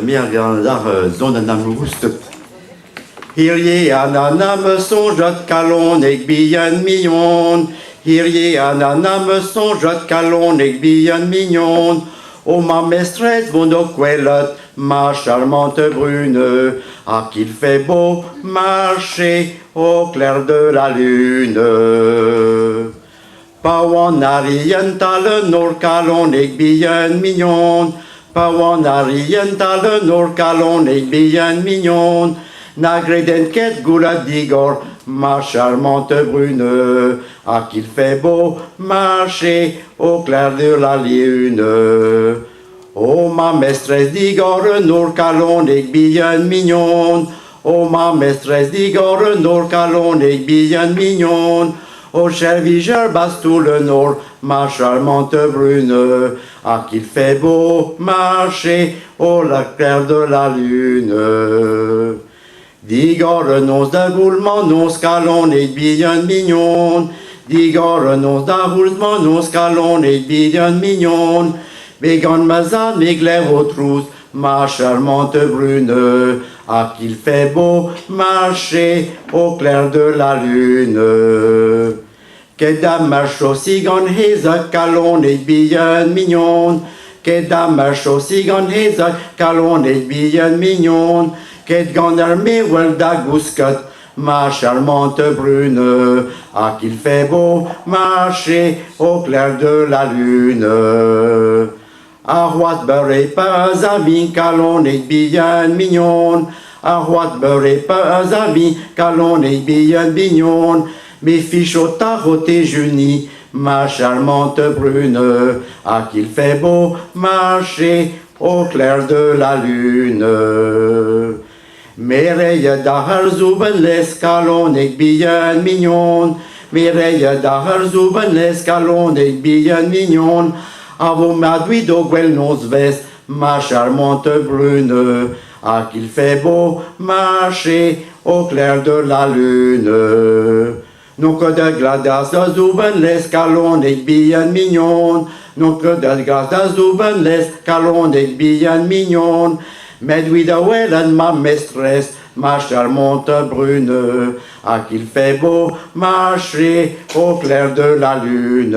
mer gandar zon an am loustet. Hirie an am sonjot kalon eg bihan mignon. Hirie an am sonjot kalon eg bihan mignon. Oh ma mestresse, bon o quelot, ma charmante brune, ah qu'il fait beau marcher au clair de la lune. Pa oan a rien tal nor kalon eg bihan mignon. Pa oan a rien tal nor kalon eg bihan mignon. Na greden ket goulat digor, ma charmante brune, ah qu'il fait beau marcher au clair de la lune. Oh ma maîtresse digor nor kalon eg bihan mignon. Oh ma maîtresse digor nor kalon eg bihan mignon. Oh cher vigeur bastou le nord, ma charmante brune, ah qu'il fait beau marcher au clair de la lune. Digor nos da goulman nos kalon eg bihan mignon. Digor nos da goulman nos kalon eg bihan mignon. Began mazan meg lèvres aux trousses, ma charmante brune, ah qu'il fait beau marcher au clair de la lune. Que dame sigan hezak kalon eg bihan mignon. Que dame sigan hezak kalon eg bihan mignon. Qu'est gandar me wel da gousket, ma charmante brune, ah qu'il fait beau marcher au clair de la lune. A Roitbury pas ami kalon eg bihan mignon. A Roitbury pas ami kalon eg bihan mignon. Mes fiches au tarot et junis, ma charmante brune, ah qu'il fait beau marcher au clair de la lune. Mireille d'ahar zuben les kalon eg bihan mignon. Mireille d'ahar zuben les kalon eg bihan mignon. Avo madouid o gwell nos vest, ma charmante brune, ah qu'il fait beau marcher au clair de la lune. Non que de gladas da zuben les kalon eg bihan mignon. Non que de gladas da zuben les kalon eg bihan mignon. Medouid a welan ma maîtresse, ma charmante brune, ah qu'il fait beau marcher au clair de la lune.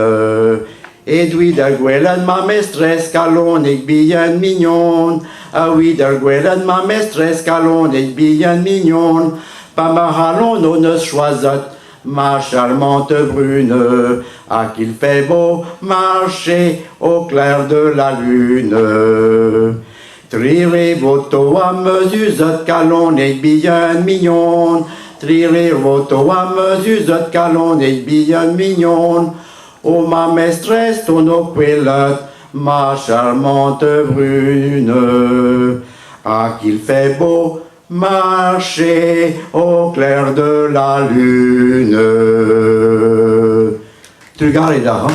Edouid a gwelan ma maîtresse kalon eg bihan mignon. Ah oui da gwelan ma maîtresse kalon eg bihan mignon. Pa ma halon o neus choisot, ma charmante brune, ah qu'il fait beau marcher au clair de la lune. Trire voto am zuzot kalon eg bihan mignon. Trire voto am zuzot kalon eg bihan mignon. Oh ma maîtresse ton o quelot, ma charmante brune, ah qu'il fait beau marcher au clair de la lune. Tu regardes là, hein?